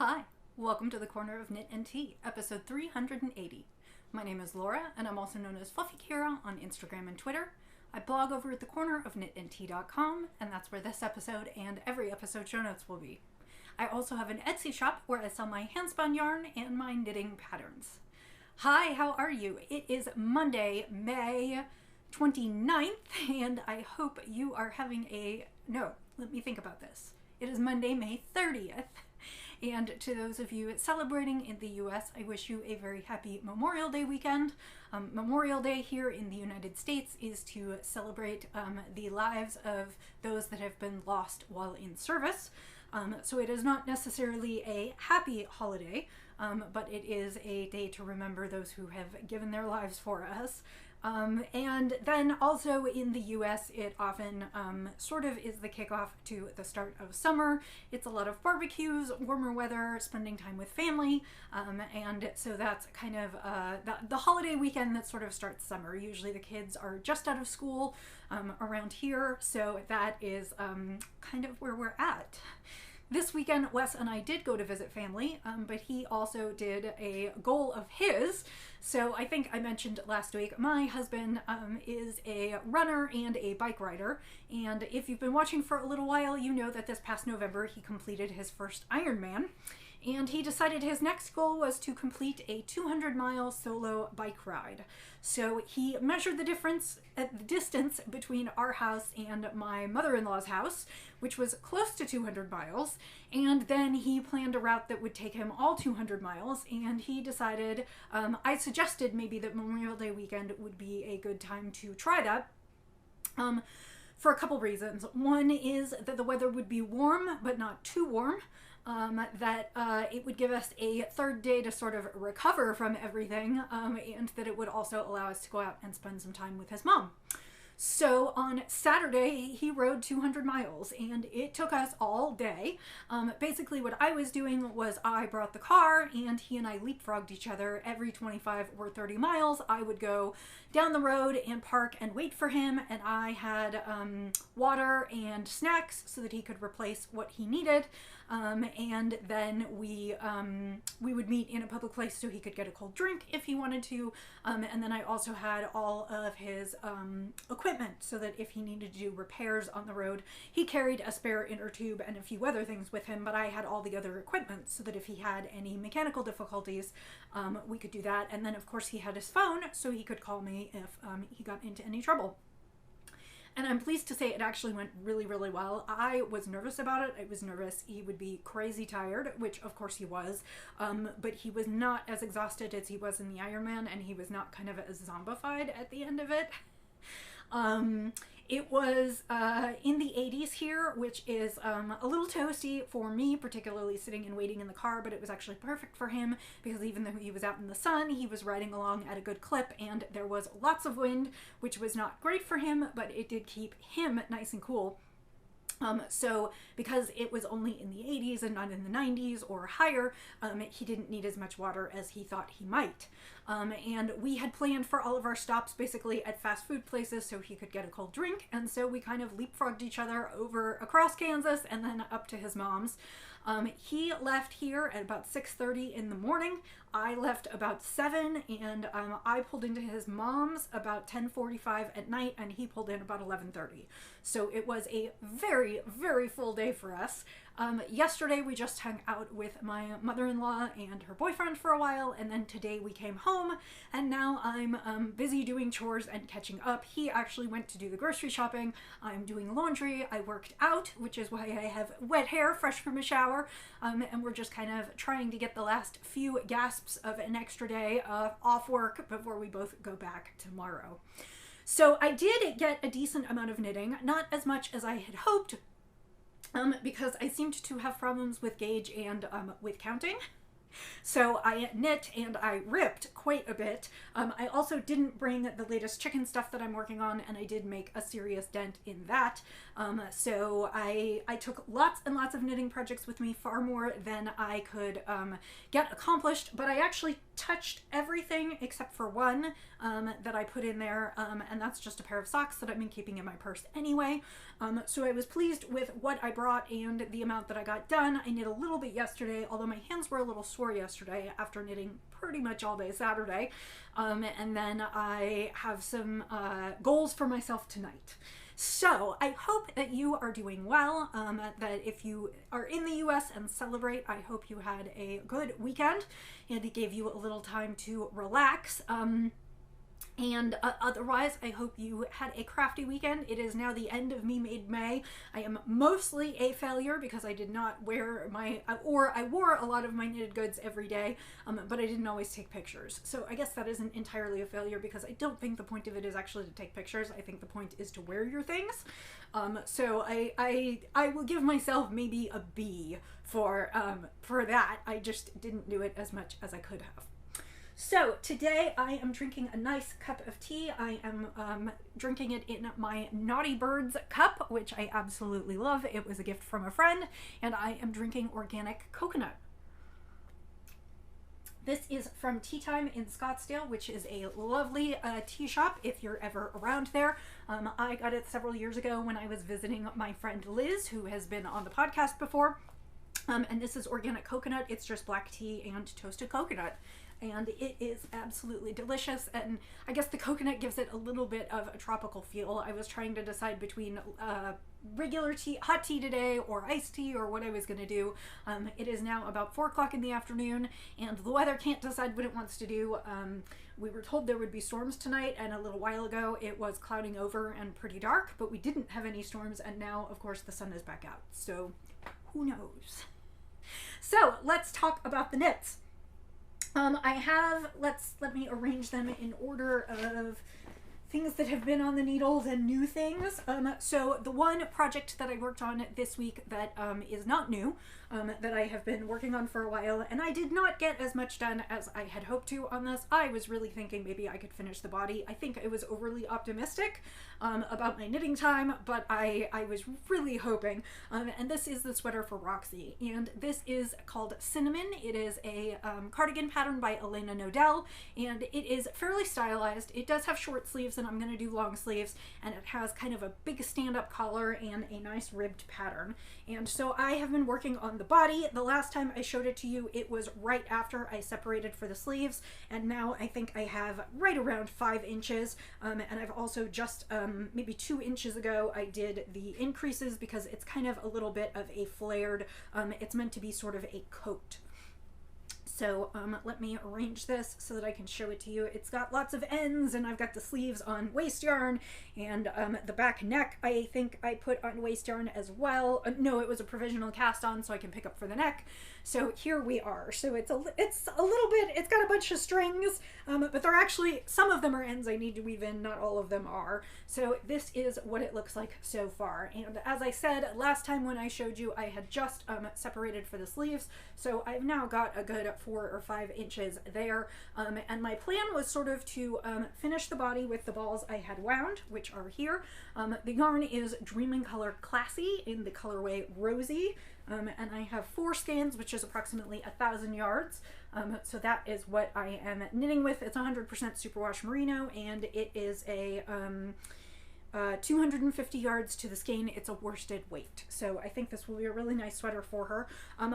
Hi, welcome to the Corner of Knit and Tea, episode 380. My name is Laura, and I'm also known as Fluffy Kira on Instagram and Twitter. I blog over at thecornerofknitandtea.com, and that's where this episode and every episode show notes will be. I also have an Etsy shop where I sell my handspun yarn and my knitting patterns. Hi, how are you? It is Monday, May 29th, and I hope you are having let me think about this. It is Monday, May 30th. And to those of you celebrating in the US, I wish you a very happy Memorial Day weekend. Memorial Day here in the United States is to celebrate the lives of those that have been lost while in service. So it is not necessarily a happy holiday, but it is a day to remember those who have given their lives for us. And then also in the US, it often sort of is the kickoff to the start of summer. It's a lot of barbecues, warmer weather, spending time with family, and so that's kind of the holiday weekend that sort of starts summer. Usually the kids are just out of school around here, so that is kind of where we're at. This weekend, Wes and I did go to visit family, but he also did a goal of his. So I think I mentioned last week, my husband is a runner and a bike rider. And if you've been watching for a little while, you know that this past November, he completed his first Ironman. And he decided his next goal was to complete a 200-mile solo bike ride. So he measured the distance between our house and my mother-in-law's house, which was close to 200 miles, and then he planned a route that would take him all 200 miles, and he decided, I suggested maybe that Memorial Day weekend would be a good time to try that. For a couple reasons. One is that the weather would be warm, but not too warm. That it would give us a third day to sort of recover from everything, and that it would also allow us to go out and spend some time with his mom. So on Saturday, he rode 200 miles, and it took us all day. Basically what I was doing was I brought the car, and he and I leapfrogged each other every 25 or 30 miles. I would go down the road and park and wait for him, and I had water and snacks so that he could replace what he needed. And then we would meet in a public place so he could get a cold drink if he wanted to. And then I also had all of his equipment so that if he needed to do repairs on the road, he carried a spare inner tube and a few other things with him, but I had all the other equipment so that if he had any mechanical difficulties, we could do that. And then of course he had his phone so he could call me if he got into any trouble. And I'm pleased to say it actually went really, really well. I was nervous about it. I was nervous he would be crazy tired, which of course he was, but he was not as exhausted as he was in the Ironman, and he was not kind of as zombified at the end of it. It was in the 80s here, which is a little toasty for me, particularly sitting and waiting in the car, but it was actually perfect for him because even though he was out in the sun, he was riding along at a good clip, and there was lots of wind, which was not great for him, but it did keep him nice and cool. So because it was only in the 80s and not in the 90s or higher, he didn't need as much water as he thought he might. And we had planned for all of our stops basically at fast food places so he could get a cold drink, and so we kind of leapfrogged each other over across Kansas and then up to his mom's. He left here at about 6:30 in the morning. I left about 7, and I pulled into his mom's about 10:45 at night, and he pulled in about 11:30. So it was a very, very full day for us. Yesterday we just hung out with my mother-in-law and her boyfriend for a while, and then today we came home, and now I'm busy doing chores and catching up. He actually went to do the grocery shopping. I'm doing laundry. I worked out, which is why I have wet hair fresh from a shower, and we're just kind of trying to get the last few gasps of an extra day off work before we both go back tomorrow. So I did get a decent amount of knitting, not as much as I had hoped, because I seemed to have problems with gauge and with counting. So I knit and I ripped quite a bit. I also didn't bring the latest chicken stuff that I'm working on, and I did make a serious dent in that. So I took lots and lots of knitting projects with me, far more than I could get accomplished, but I actually touched everything except for one that I put in there, and that's just a pair of socks that I've been keeping in my purse anyway. So I was pleased with what I brought and the amount that I got done. I knit a little bit yesterday, although my hands were a little sore yesterday after knitting pretty much all day Saturday. And then I have some goals for myself tonight. So I hope that you are doing well, that if you are in the US and celebrate, I hope you had a good weekend and it gave you a little time to relax. And otherwise, I hope you had a crafty weekend. It is now the end of Me Made May. I am mostly a failure because I did not wear I wore a lot of my knitted goods every day, but I didn't always take pictures. So I guess that isn't entirely a failure because I don't think the point of it is actually to take pictures. I think the point is to wear your things. So I will give myself maybe a B for that. I just didn't do it as much as I could have. So today I am drinking a nice cup of tea. I am drinking it in my Naughty Birds cup, which I absolutely love. It was a gift from a friend, and I am drinking organic coconut. This is from Tea Time in Scottsdale, which is a lovely tea shop if you're ever around there. I got it several years ago when I was visiting my friend Liz, who has been on the podcast before. And this is organic coconut. It's just black tea and toasted coconut. And it is absolutely delicious, and I guess the coconut gives it a little bit of a tropical feel. I was trying to decide between regular tea, hot tea today, or iced tea, or what I was going to do. It is now about 4 o'clock in the afternoon, and the weather can't decide what it wants to do. We were told there would be storms tonight, and a little while ago it was clouding over and pretty dark, but we didn't have any storms, and now, of course, the sun is back out. So, who knows? So, let's talk about the knits. Let me arrange them in order of things that have been on the needles and new things. So the one project that I worked on this week that is not new, that I have been working on for a while, and I did not get as much done as I had hoped to on this. I was really thinking maybe I could finish the body. I think I was overly optimistic about my knitting time, but I was really hoping. And this is the sweater for Roxy, and this is called Cinnamon. It is a cardigan pattern by Elena Nodell, and it is fairly stylized. It does have short sleeves, and I'm going to do long sleeves, and it has kind of a big stand-up collar and a nice ribbed pattern. And so I have been working on the body. The last time I showed it to you, it was right after I separated for the sleeves, and now I think I have right around 5 inches, and I've also just maybe 2 inches ago I did the increases because it's kind of a little bit of a flared, it's meant to be sort of a coat. So let me arrange this so that I can show it to you. It's got lots of ends, and I've got the sleeves on waist yarn, and the back neck I think I put on waist yarn as well. No, it was a provisional cast on, so I can pick up for the neck. So here we are. So it's a little bit, it's got a bunch of strings, but they're actually, some of them are ends I need to weave in, not all of them are. So this is what it looks like so far. And as I said last time when I showed you, I had just separated for the sleeves, so I've now got a good 4 or 5 inches there. And my plan was sort of to finish the body with the balls I had wound, which are here. The yarn is Dreaming Color Classy in the colorway Rosy. And I have 4 skeins, which is approximately 1,000 yards. So that is what I am knitting with. It's 100% superwash merino, and it is a 250 yards to the skein. It's a worsted weight. So I think this will be a really nice sweater for her.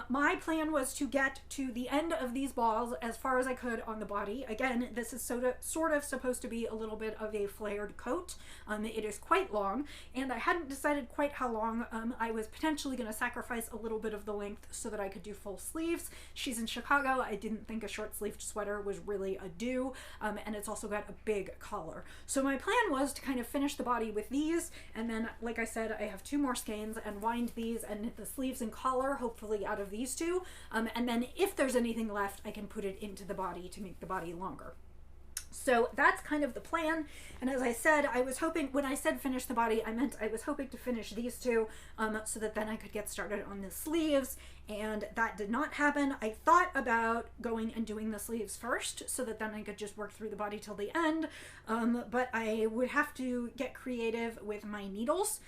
My plan was to get to the end of these balls as far as I could on the body. Again, this is sort of supposed to be a little bit of a flared coat. It is quite long, and I hadn't decided quite how long. I was potentially going to sacrifice a little bit of the length so that I could do full sleeves. She's in Chicago. I didn't think a short-sleeved sweater was really a do, and it's also got a big collar. So my plan was to kind of finish the body with these, and then, like I said, I have 2 more skeins and wind these and knit the sleeves and collar, hopefully out of these 2, and then if there's anything left, I can put it into the body to make the body longer. So that's kind of the plan, and as I said, I was hoping, when I said finish the body, I meant I was hoping to finish these 2 so that then I could get started on the sleeves, and that did not happen. I thought about going and doing the sleeves first so that then I could just work through the body till the end, but I would have to get creative with my needles,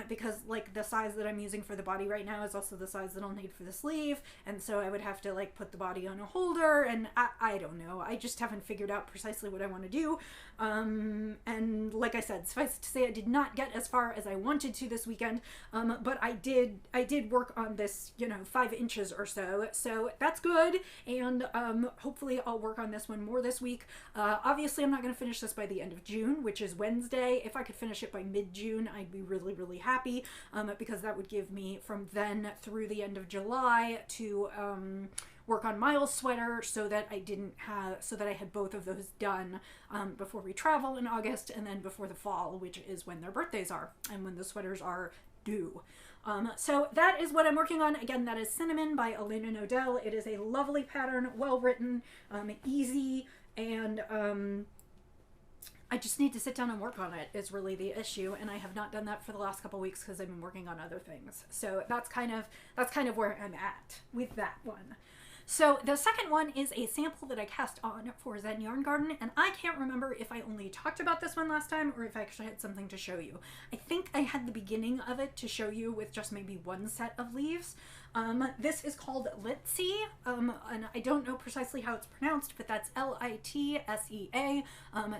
because like the size that I'm using for the body right now is also the size that I'll need for the sleeve, and so I would have to like put the body on a holder, and I don't know. I just haven't figured out precisely what I want to do. And like I said, suffice to say, I did not get as far as I wanted to this weekend, but I did work on this, 5 inches or so, so that's good, and hopefully I'll work on this one more this week. Obviously I'm not going to finish this by the end of June, which is Wednesday. If I could finish it by mid-June, I'd be really, really happy, because that would give me from then through the end of July to work on Miles' sweater, so that I had both of those done before we travel in August, and then before the fall, which is when their birthdays are and when the sweaters are due. So that is what I'm working on. Again, that is Cinnamon by Elena Nodell. It is a lovely pattern, well written, easy, and I just need to sit down and work on it is really the issue, and I have not done that for the last couple weeks because I've been working on other things. So that's kind of where I'm at with that one. So the second one is a sample that I cast on for Zen Yarn Garden, and I can't remember if I only talked about this one last time or if I actually had something to show you. I think I had the beginning of it to show you with just maybe one set of leaves. This is called Litzy, and I don't know precisely how it's pronounced, but that's L-I-T-S-E-A.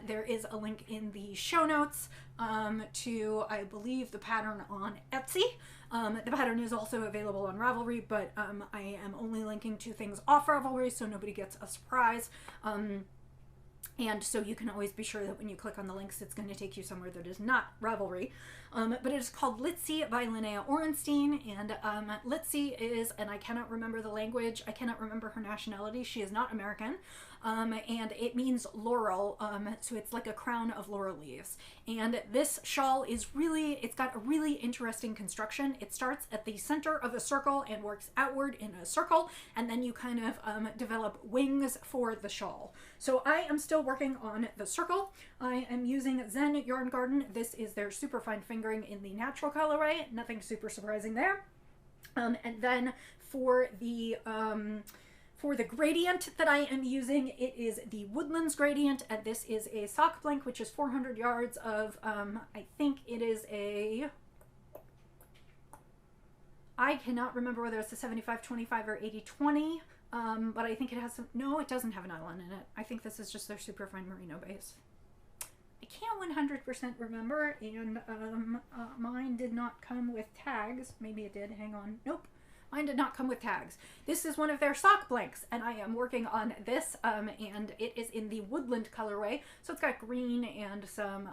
There is a link in the show notes to, I believe, the pattern on Etsy. The pattern is also available on Ravelry, but I am only linking to things off Ravelry so nobody gets a surprise. And so you can always be sure that when you click on the links, it's going to take you somewhere that is not Ravelry. But it is called Litzy by Linnea Orenstein, and Litzy is, and I cannot remember the language, I cannot remember her nationality, she is not American, and it means laurel, so it's like a crown of laurel leaves. And this shawl is really, it's got a really interesting construction. It starts at the center of a circle and works outward in a circle, and then you kind of develop wings for the shawl. So I am still working on the circle. I am using Zen Yarn Garden. This is their super fine fingering in the natural colorway. Nothing super surprising there. And then for the gradient that I am using, it is the Woodlands gradient, and this is a sock blank, which is 400 yards of, I think it is a, I cannot remember whether it's a 75-25 or 80-20, but I think it has some, no, it doesn't have nylon in it. I think this is just their super fine merino base. I can't 100% remember, and mine did not come with tags. Maybe it did, hang on, nope. Mine did not come with tags. This is one of their sock blanks, and I am working on this, and it is in the Woodland colorway. So it's got green and some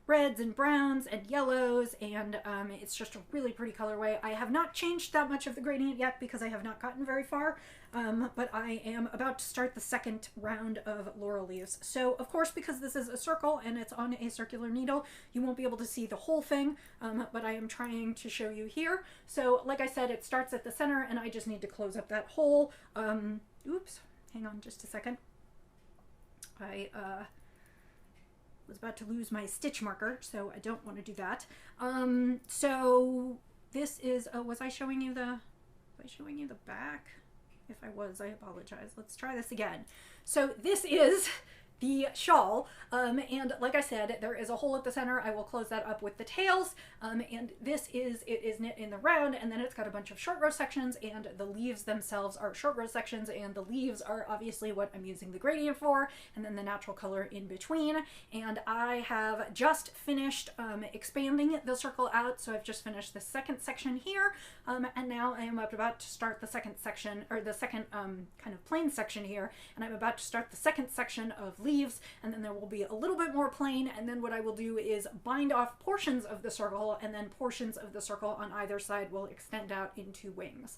reds and browns and yellows, and it's just a really pretty colorway. I have not changed that much of the gradient yet because I have not gotten very far, but I am about to start the second round of laurel leaves. So of course, because this is a circle and it's on a circular needle, you won't be able to see the whole thing, but I am trying to show you here. So like I said, it starts at the center, and I just need to close up that hole. Oops, hang on just a second. I was about to lose my stitch marker, so I don't want to do that. So this is, was I showing you the back? If I was, I apologize. Let's try this again. So this is the shawl, and like I said, there is a hole at the center. I will close that up with the tails, and it is knit in the round, and then it's got a bunch of short row sections, and the leaves themselves are short row sections, and the leaves are obviously what I'm using the gradient for, and then the natural color in between. And I have just finished expanding the circle out, so I've just finished the second section here, and now I am about to start the second section, or the second kind of plain section here, and I'm about to start the second section of leaves, and then there will be a little bit more plain, and then what I will do is bind off portions of the circle, and then portions of the circle on either side will extend out into wings.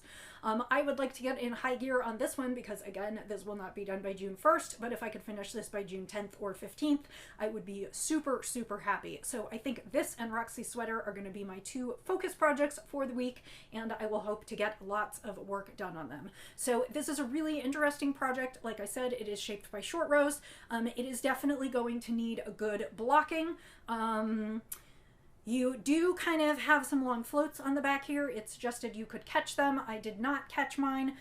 I would like to get in high gear on this one because, again, this will not be done by June 1st, but if I could finish this by June 10th or 15th, I would be super, super happy. So I think this and Roxy's sweater are going to be my two focus projects for the week, and I will hope to get lots of work done on them. So this is a really interesting project. Like I said, it is shaped by short rows. It is definitely going to need a good blocking. You do kind of have some long floats on the back here. It's suggested you could catch them. I did not catch mine,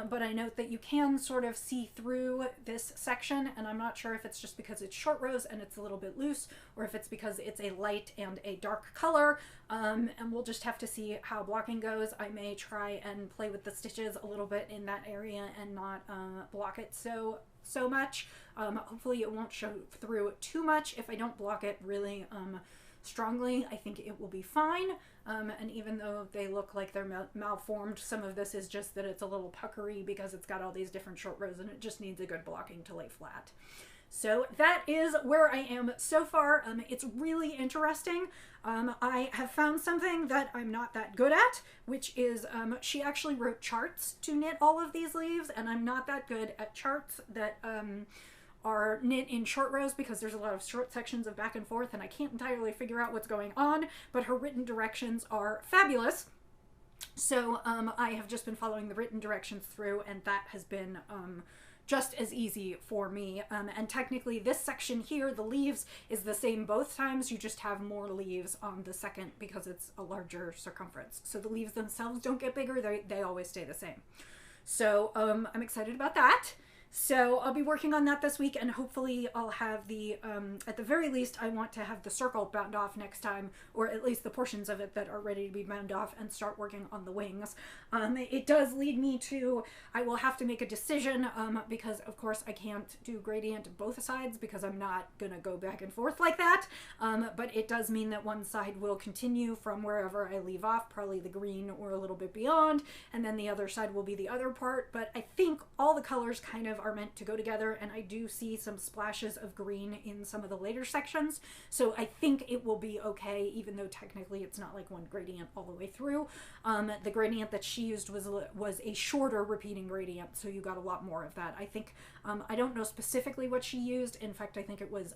but I note that you can sort of see through this section, and I'm not sure if it's just because it's short rows and it's a little bit loose, or if it's because it's a light and a dark color, and we'll just have to see how blocking goes. I may try and play with the stitches a little bit in that area and not block it so much. Hopefully it won't show through too much. If I don't block it really strongly, I think it will be fine. And even though they look like they're malformed, some of this is just that it's a little puckery because it's got all these different short rows and it just needs a good blocking to lay flat. So that is where I am so far. It's really interesting. I have found something that I'm not that good at, which is she actually wrote charts to knit all of these leaves, and I'm not that good at charts that are knit in short rows because there's a lot of short sections of back and forth and I can't entirely figure out what's going on, but her written directions are fabulous. So I have just been following the written directions through, and that has been just as easy for me. And technically this section here, the leaves, is the same both times. You just have more leaves on the second because it's a larger circumference. So the leaves themselves don't get bigger, they always stay the same. So I'm excited about that. So I'll be working on that this week, and hopefully I'll have the, at the very least, I want to have the circle bound off next time, or at least the portions of it that are ready to be bound off, and start working on the wings. It does lead me to, I will have to make a decision, because of course I can't do gradient both sides because I'm not gonna go back and forth like that, but it does mean that one side will continue from wherever I leave off, probably the green or a little bit beyond, and then the other side will be the other part. But I think all the colors kind of are meant to go together, and I do see some splashes of green in some of the later sections, so I think it will be okay, even though technically it's not like one gradient all the way through. The gradient that she used was a shorter repeating gradient, so you got a lot more of that. I think, I don't know specifically what she used. In fact, I think it was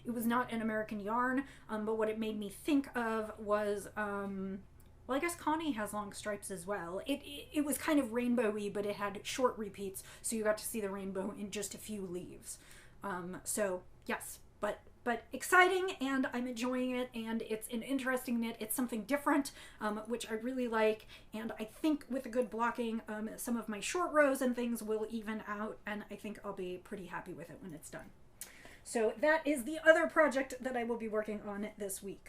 not an American yarn, but what it made me think of was, well, I guess Connie has long stripes as well. It was kind of rainbowy, but it had short repeats, so you got to see the rainbow in just a few leaves. So yes, but exciting, and I'm enjoying it, and it's an interesting knit. It's something different, which I really like, and I think with a good blocking, some of my short rows and things will even out, and I think I'll be pretty happy with it when it's done. So that is the other project that I will be working on this week.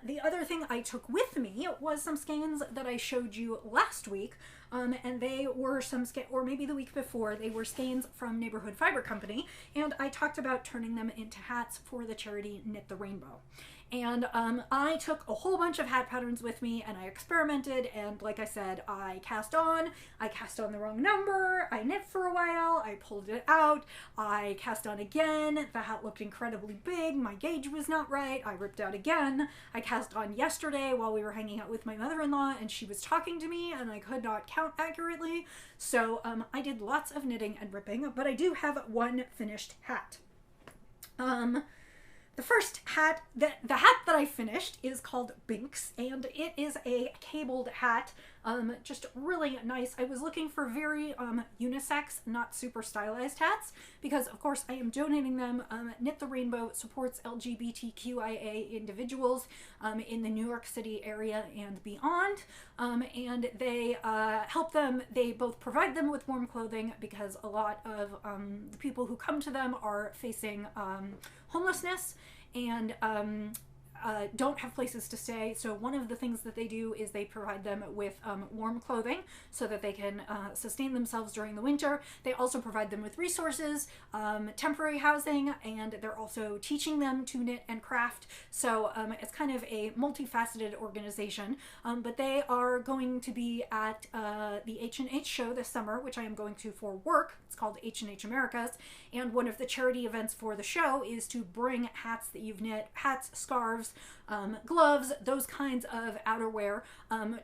The other thing I took with me was some skeins that I showed you last week, and they were or maybe the week before, they were skeins from Neighborhood Fiber Company, and I talked about turning them into hats for the charity Knit the Rainbow. And I took a whole bunch of hat patterns with me, and I experimented, and like I said, I cast on the wrong number, I knit for a while, I pulled it out, I cast on again, the hat looked incredibly big, my gauge was not right, I ripped out again, I cast on yesterday while we were hanging out with my mother-in-law, and she was talking to me, and I could not count accurately, so I did lots of knitting and ripping, but I do have one finished hat. The first hat, the hat that I finished is called Binx, and it is a cabled hat, just really nice. I was looking for very unisex, not super stylized hats, because of course I am donating them. Knit the Rainbow supports LGBTQIA individuals in the New York City area and beyond, and they help them, they both provide them with warm clothing, because a lot of the people who come to them are facing homelessness and don't have places to stay. So one of the things that they do is they provide them with warm clothing so that they can sustain themselves during the winter. They also provide them with resources, temporary housing, and they're also teaching them to knit and craft. So it's kind of a multifaceted organization, but they are going to be at the H&H show this summer, which I am going to for work. It's called H&H Americas, and one of the charity events for the show is to bring hats that you've knit, hats, scarves, gloves, those kinds of outerwear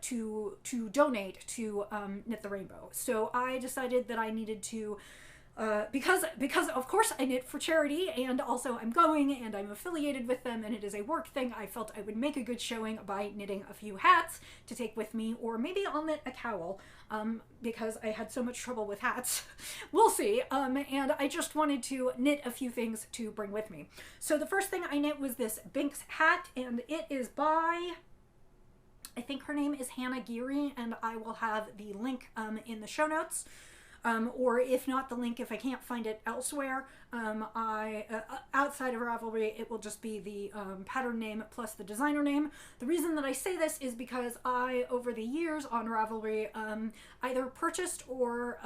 to donate to Knit the Rainbow. So I decided that I needed to because of course I knit for charity, and also I'm going and I'm affiliated with them and it is a work thing, I felt I would make a good showing by knitting a few hats to take with me, or maybe I'll knit a cowl, because I had so much trouble with hats. We'll see. And I just wanted to knit a few things to bring with me. So the first thing I knit was this Binx hat, and it is by, I think her name is Hannah Geary, and I will have the link in the show notes. Or if not the link, if I can't find it elsewhere, outside of Ravelry, it will just be the pattern name plus the designer name. The reason that I say this is because I, over the years on Ravelry, either purchased or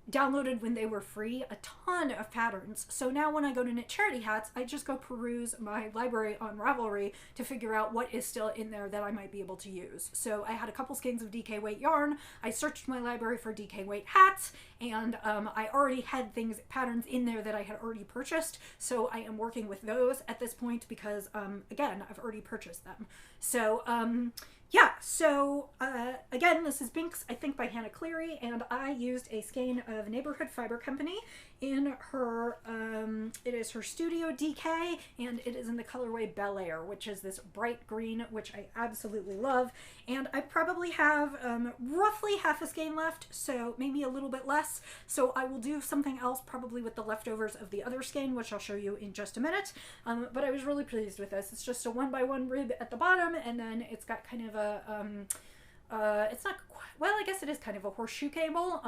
downloaded when they were free a ton of patterns. So now when I go to knit charity hats, I just go peruse my library on Ravelry to figure out what is still in there that I might be able to use. So I had a couple skeins of DK weight yarn. I searched my library for DK weight hats, and I already had patterns in there that I had already purchased. So I am working with those at this point because, again, I've already purchased them. So, yeah, so again, this is Binx, I think by Hannah Cleary, and I used a skein of Neighborhood Fiber Company in her, it is her Studio DK, and it is in the colorway Bel Air, which is this bright green, which I absolutely love. And I probably have roughly half a skein left, so maybe a little bit less. So I will do something else probably with the leftovers of the other skein, which I'll show you in just a minute. But I was really pleased with this. It's just a 1x1 rib at the bottom, and then it's got kind of a, it's not quite, well, I guess it is kind of a horseshoe cable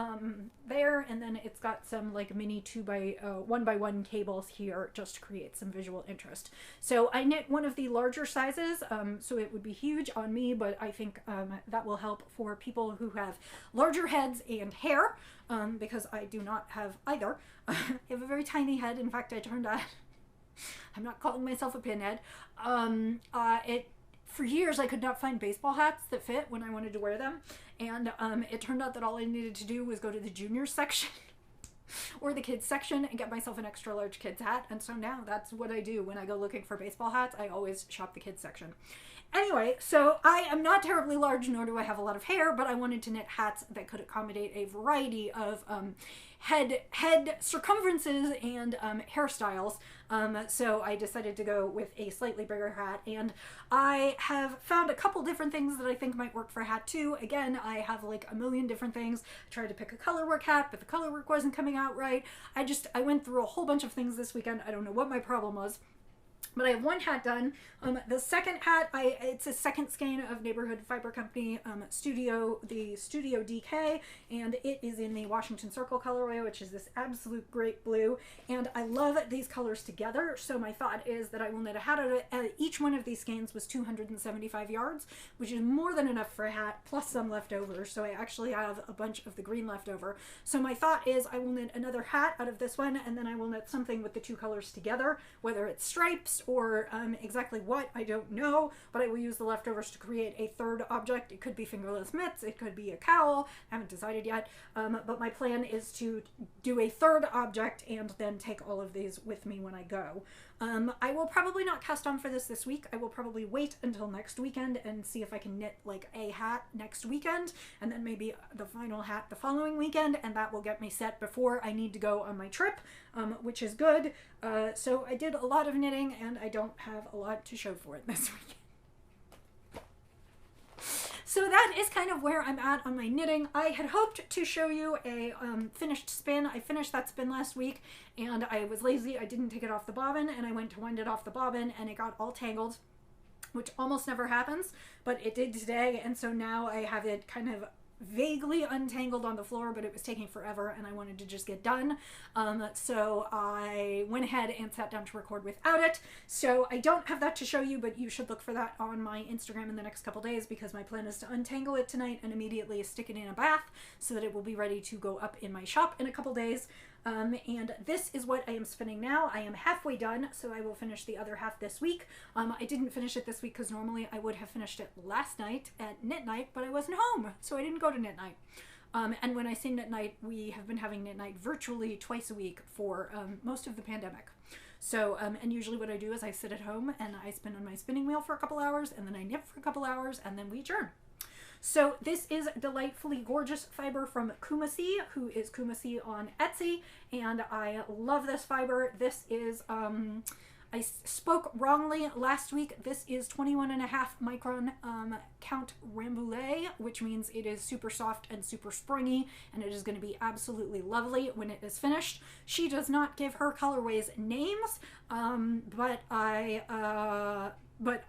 there, and then it's got some like mini 1x1 cables here just to create some visual interest. So I knit one of the larger sizes, so it would be huge on me, but I think that will help for people who have larger heads and hair, because I do not have either. I have a very tiny head. In fact, I turned out, I'm not calling myself a pinhead. For years, I could not find baseball hats that fit when I wanted to wear them, and it turned out that all I needed to do was go to the juniors section or the kids section and get myself an extra large kids hat, and so now that's what I do when I go looking for baseball hats. I always shop the kids section. Anyway, so I am not terribly large, nor do I have a lot of hair, but I wanted to knit hats that could accommodate a variety of head circumferences and hairstyles. So I decided to go with a slightly bigger hat, and I have found a couple different things that I think might work for a hat too. Again, I have like a million different things. I tried to pick a colorwork hat, but the colorwork wasn't coming out right. I went through a whole bunch of things this weekend. I don't know what my problem was. But I have one hat done. The second hat, it's a second skein of Neighborhood Fiber Company the Studio DK, and it is in the Washington Circle colorway, which is this absolute great blue. And I love these colors together, so my thought is that I will knit a hat out of it. Each one of these skeins was 275 yards, which is more than enough for a hat, plus some leftovers. So I actually have a bunch of the green left over. So my thought is I will knit another hat out of this one, and then I will knit something with the two colors together, whether it's stripes or exactly what, I don't know, but I will use the leftovers to create a third object. It could be fingerless mitts, it could be a cowl, I haven't decided yet, but my plan is to do a third object and then take all of these with me when I go. I will probably not cast on for this week. I will probably wait until next weekend and see if I can knit like a hat next weekend, and then maybe the final hat the following weekend, and that will get me set before I need to go on my trip, which is good. So I did a lot of knitting, and I don't have a lot to show for it this week. So that is kind of where I'm at on my knitting. I had hoped to show you a finished spin. I finished that spin last week, and I was lazy. I didn't take it off the bobbin, and I went to wind it off the bobbin, and it got all tangled, which almost never happens, but it did today, and so now I have it kind of vaguely untangled on the floor, but it was taking forever and I wanted to just get done. So I went ahead and sat down to record without it. So I don't have that to show you, but you should look for that on my Instagram in the next couple days, because my plan is to untangle it tonight and immediately stick it in a bath so that it will be ready to go up in my shop in a couple days. And this is what I am spinning now. I am halfway done, so I will finish the other half this week. I didn't finish it this week because normally I would have finished it last night at knit night, but I wasn't home, so I didn't go to knit night. And when I say knit night, we have been having knit night virtually twice a week for most of the pandemic. So, and usually what I do is I sit at home and I spin on my spinning wheel for a couple hours, and then I knit for a couple hours, and then we adjourn. So this is delightfully gorgeous fiber from Kumasi, who is Kumasi on Etsy, and I love this fiber. This is, I spoke wrongly last week. This is 21.5 micron count Rambouillet, which means it is super soft and super springy, and it is going to be absolutely lovely when it is finished. She does not give her colorways names, but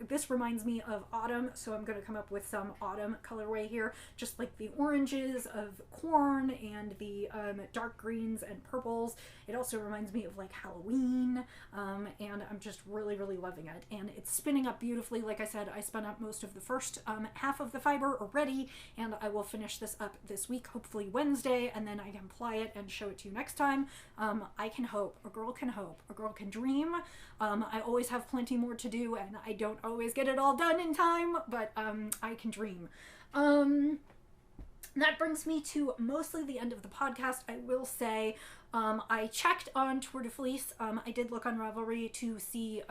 this reminds me of autumn, so I'm going to come up with some autumn colorway here, just like the oranges of corn and the dark greens and purples. It also reminds me of like Halloween, and I'm just really, really loving it. And it's spinning up beautifully. Like I said, I spun up most of the first half of the fiber already, and I will finish this up this week, hopefully Wednesday, and then I can apply it and show it to you next time. I can hope. A girl can hope. A girl can dream. I always have plenty more to do, and I don't always get it all done in time, but I can dream. That brings me to mostly the end of the podcast. I will say I checked on Tour de Fleece. I did look on Ravelry to see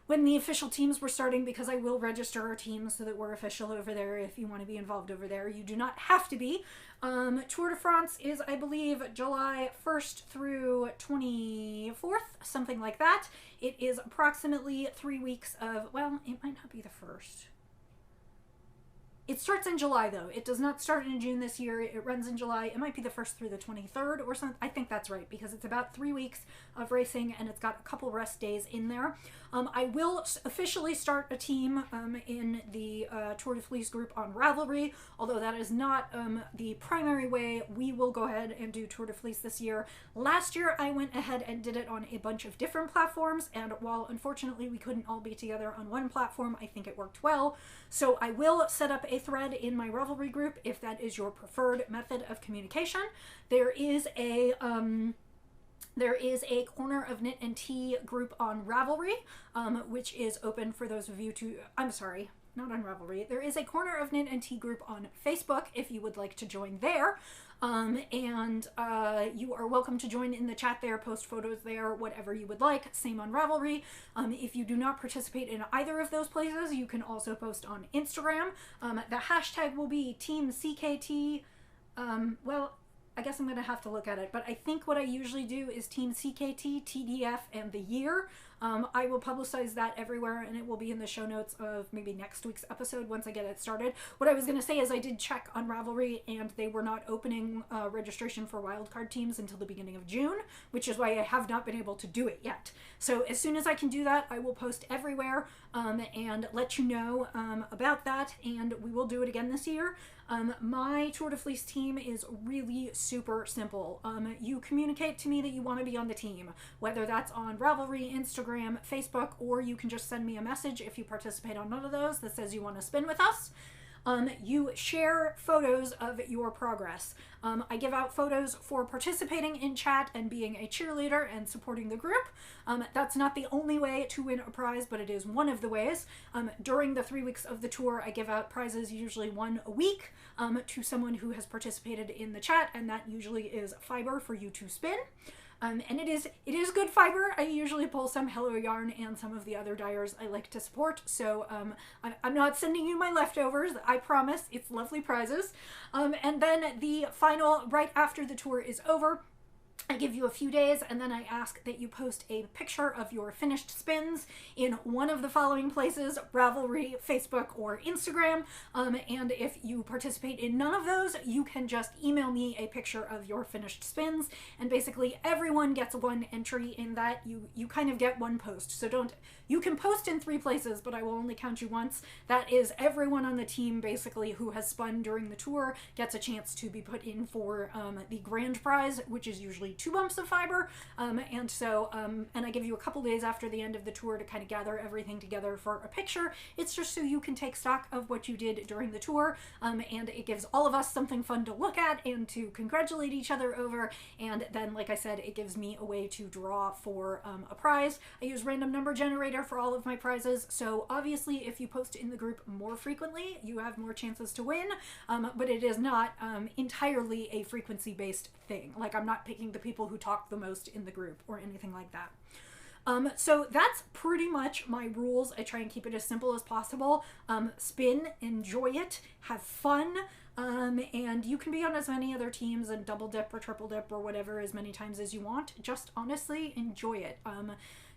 when the official teams were starting, because I will register our teams so that we're official over there. If you want to be involved over there, you do not have to be. Tour de France is, I believe, July 1st through 24th, something like that. It is approximately 3 weeks of, well, it might not be the 1st. It starts in July, though. It does not start in June this year. It runs in July. It might be the 1st through the 23rd or something. I think that's right, because it's about 3 weeks of racing, and it's got a couple rest days in there. I will officially start a team in the Tour de Fleece group on Ravelry, although that is not the primary way we will go ahead and do Tour de Fleece this year. Last year, I went ahead and did it on a bunch of different platforms, and while unfortunately we couldn't all be together on one platform, I think it worked well. So I will set up a thread in my Ravelry group if that is your preferred method of communication. There is a Corner of Knit and Tea group on Ravelry, which is open for those of you to, I'm sorry, not on Ravelry. There is a Corner of Knit and Tea group on Facebook if you would like to join there. You are welcome to join in the chat there, post photos there, whatever you would like. Same on Ravelry. If you do not participate in either of those places, you can also post on Instagram. The hashtag will be Team CKT. Well, I guess I'm going to have to look at it, but I think what I usually do is Team CKT, TDF, and the year. I will publicize that everywhere, and it will be in the show notes of maybe next week's episode once I get it started. What I was going to say is I did check on Ravelry, and they were not opening registration for wildcard teams until the beginning of June, which is why I have not been able to do it yet. So as soon as I can do that, I will post everywhere and let you know about that, and we will do it again this year. My Tour de Fleece team is really super simple. You communicate to me that you want to be on the team, whether that's on Ravelry, Instagram, Facebook, or you can just send me a message if you participate on none of those that says you want to spin with us. You share photos of your progress. I give out photos for participating in chat and being a cheerleader and supporting the group. That's not the only way to win a prize, but it is one of the ways. During the 3 weeks of the tour, I give out prizes, usually one a week, to someone who has participated in the chat, and that usually is fiber for you to spin. And it is good fiber. I usually pull some Hello Yarn and some of the other dyers I like to support. So I'm not sending you my leftovers. I promise. It's lovely prizes. And then the final, right after the tour is over, I give you a few days, and then I ask that you post a picture of your finished spins in one of the following places: Ravelry, Facebook, or Instagram. And if you participate in none of those, you can just email me a picture of your finished spins, and basically everyone gets one entry in that. You kind of get one post. So you can post in 3 places, but I will only count you once. That is, everyone on the team basically who has spun during the tour gets a chance to be put in for the grand prize, which is usually 2 bumps of fiber. And I give you a couple days after the end of the tour to kind of gather everything together for a picture. It's just so you can take stock of what you did during the tour, and it gives all of us something fun to look at and to congratulate each other over. And then, like I said, it gives me a way to draw for a prize. I use random number generator for all of my prizes, so obviously if you post in the group more frequently, you have more chances to win, but it is not entirely a frequency-based thing. Like, I'm not picking the people who talk the most in the group or anything like that. So that's pretty much my rules. I try and keep it as simple as possible. Spin, enjoy it, have fun. And you can be on as many other teams and double dip or triple dip or whatever as many times as you want. Just honestly enjoy it.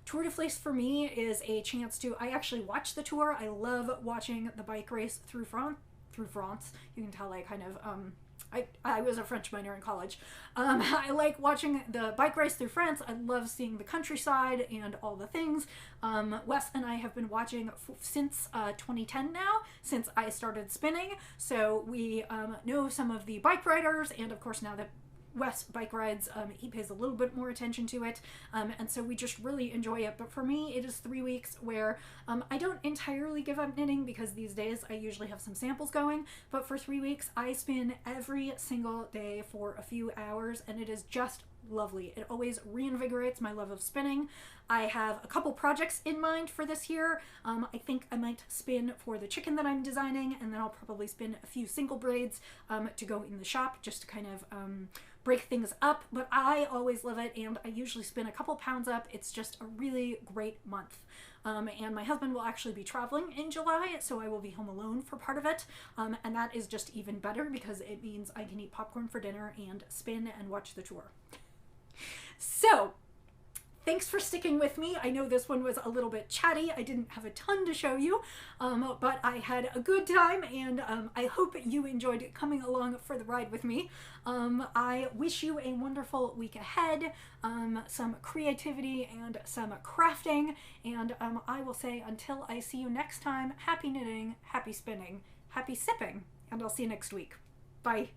Tour de Fleece for me is a chance to, I actually watch the tour. I love watching the bike race through France. You can tell I kind of, I was a French minor in college. I like watching the bike race through France. I love seeing the countryside and all the things. Wes and I have been watching since 2010 now, since I started spinning. So we know some of the bike riders, and of course now that Wes bike rides, he pays a little bit more attention to it, and so we just really enjoy it. But for me, it is 3 weeks where I don't entirely give up knitting, because these days I usually have some samples going, but for 3 weeks I spin every single day for a few hours, and it is just lovely. It always reinvigorates my love of spinning. I have a couple projects in mind for this year. I think I might spin for the chicken that I'm designing, and then I'll probably spin a few single braids to go in the shop, just to kind of break things up. But I always love it, and I usually spin a couple pounds up. It's just a really great month. And my husband will actually be traveling in July, so I will be home alone for part of it. And that is just even better, because it means I can eat popcorn for dinner and spin and watch the tour. So, thanks for sticking with me. I know this one was a little bit chatty. I didn't have a ton to show you, but I had a good time, and I hope you enjoyed coming along for the ride with me. I wish you a wonderful week ahead, some creativity and some crafting, and I will say until I see you next time, happy knitting, happy spinning, happy sipping, and I'll see you next week. Bye.